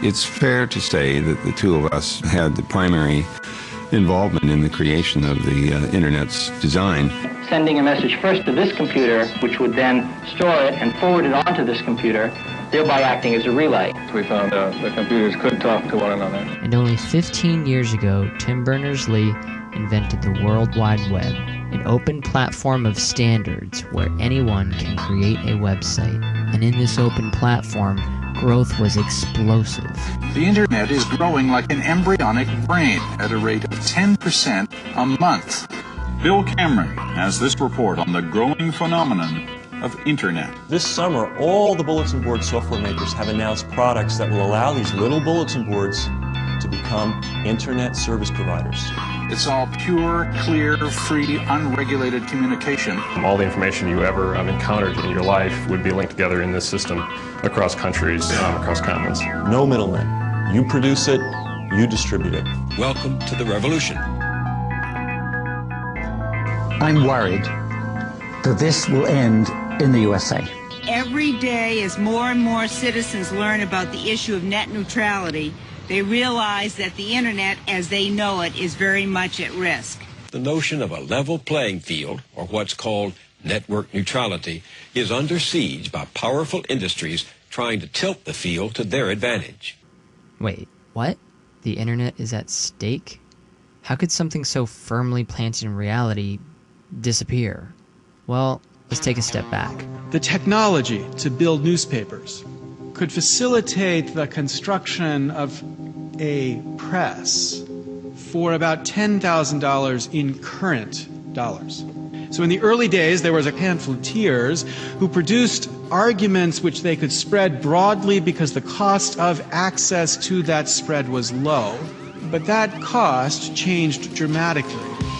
It's fair to say that the two of us had the primary involvement in the creation of the Internet's design. Sending a message first to this computer, which would then store it and forward it onto this computer, thereby acting as a relay. We found out the computers could talk to one another. And only 15 years ago, Tim Berners-Lee invented the World Wide Web, an open platform of standards where anyone can create a website. And in this open platform, growth was explosive. The Internet is growing like an embryonic brain at a rate of 10% a month. Bill Cameron has this report on the growing phenomenon of Internet. This summer, all the bulletin board software makers have announced products that will allow these little bulletin boards to become Internet service providers. It's all pure, clear, free, unregulated communication. All the information you ever encountered in your life would be linked together in this system across countries, across continents. No middlemen. You produce it, you distribute it. Welcome to the revolution. I'm worried that this will end in the USA. Every day, as more and more citizens learn about the issue of net neutrality, they realize that the Internet, as they know it, is very much at risk. The notion of a level playing field, or what's called network neutrality, is under siege by powerful industries trying to tilt the field to their advantage. Wait, what? The Internet is at stake? How could something so firmly planted in reality disappear? Well, let's take a step back. The technology to build newspapers could facilitate the construction of a press for about $10,000 in current dollars. So in the early days, there was a pamphleteers who produced arguments which they could spread broadly because the cost of access to that spread was low. But that cost changed dramatically,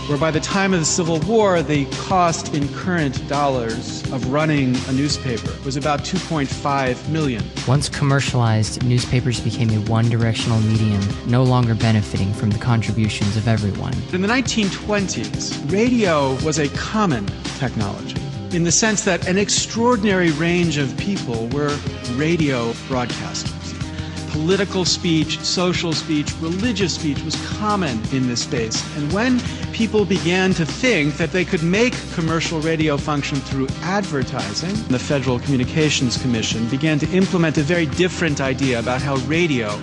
where by the time of the Civil War, the cost in current dollars of running a newspaper was about $2.5 million. Once commercialized, newspapers became a one-directional medium, no longer benefiting from the contributions of everyone. In the 1920s, radio was a common technology, in the sense that an extraordinary range of people were radio broadcasters. Political speech, social speech, religious speech was common in this space. And when people began to think that they could make commercial radio function through advertising, the Federal Communications Commission began to implement a very different idea about how radio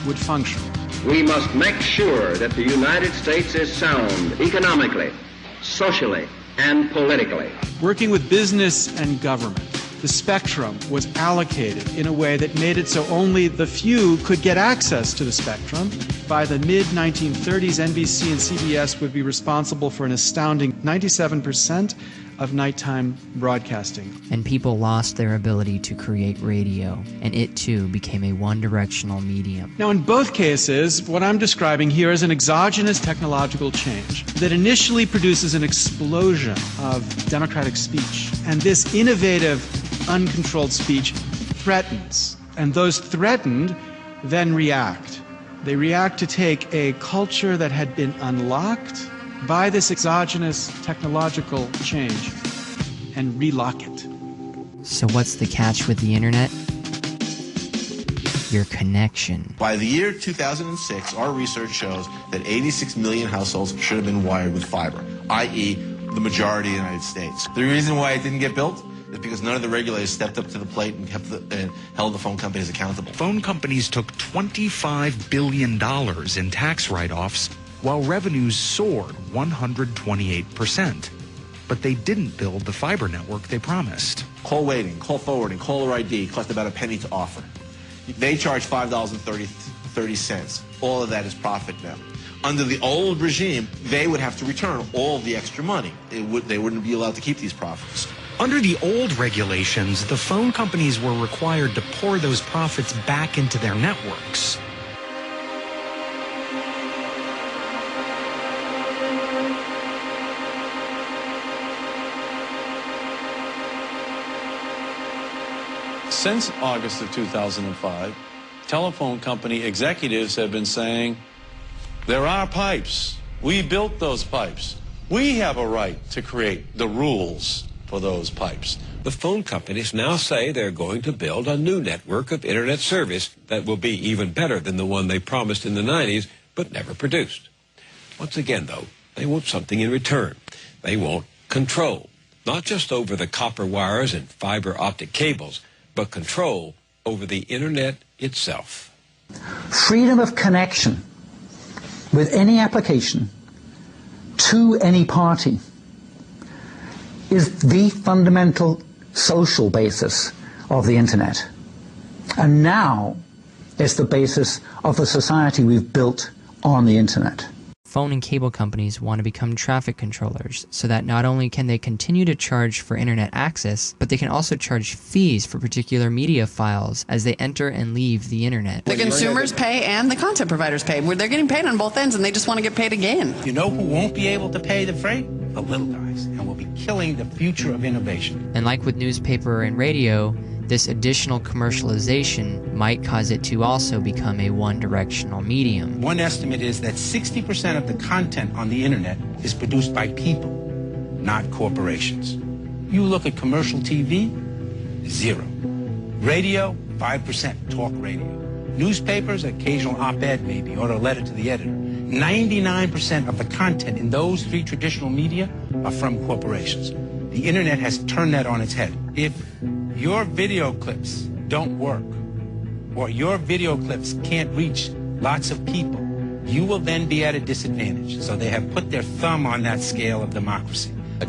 would function. We must make sure that the United States is sound economically, socially, and politically. Working with business and government, the spectrum was allocated in a way that made it so only the few could get access to the spectrum. By the mid-1930s, NBC and CBS would be responsible for an astounding 97% of nighttime broadcasting. And people lost their ability to create radio, and it too became a one-directional medium. Now, in both cases, what I'm describing here is an exogenous technological change that initially produces an explosion of democratic speech. And this innovative, uncontrolled speech threatens. And those threatened then react. They react to take a culture that had been unlocked by this exogenous technological change and relock it. So what's the catch with the Internet? Your connection. By the year 2006, our research shows that 86 million households should have been wired with fiber, i.e., the majority of the United States. The reason why it didn't get built is because none of the regulators stepped up to the plate and held the phone companies accountable. Phone companies took $25 billion in tax write-offs while revenues soared 128%. But they didn't build the fiber network they promised. Call waiting, call forwarding, caller ID cost about a penny to offer. They charge $5.30. All of that is profit now. Under the old regime, they would have to return all the extra money. They wouldn't be allowed to keep these profits. Under the old regulations, the phone companies were required to pour those profits back into their networks. Since August of 2005, telephone company executives have been saying, there are pipes. We built those pipes. We have a right to create the rules for those pipes. the phone companies now say they're going to build a new network of internet service that will be even better than the one they promised in the 90s but never produced. Once again, though, they want something in return. They want control, not just over the copper wires and fiber optic cables, but control over the internet itself. Freedom of connection with any application to any party is the fundamental social basis of the internet. And now it's the basis of the society we've built on the internet. Phone and cable companies want to become traffic controllers so that not only can they continue to charge for internet access, but they can also charge fees for particular media files as they enter and leave the internet. The consumers pay and the content providers pay. They're getting paid on both ends and they just want to get paid again. You know who won't be able to pay the freight? The little guys, and will be killing the future of innovation. And like with newspaper and radio, this additional commercialization might cause it to also become a one-directional medium. One estimate is that 60% of the content on the internet is produced by people, not corporations. You look at commercial TV, 0. Radio, 5% talk radio. Newspapers, occasional op-ed maybe, or a letter to the editor. 99% of the content in those three traditional media are from corporations. The internet has turned that on its head. If your video clips don't work, or your video clips can't reach lots of people, you will then be at a disadvantage. So they have put their thumb on that scale of democracy. The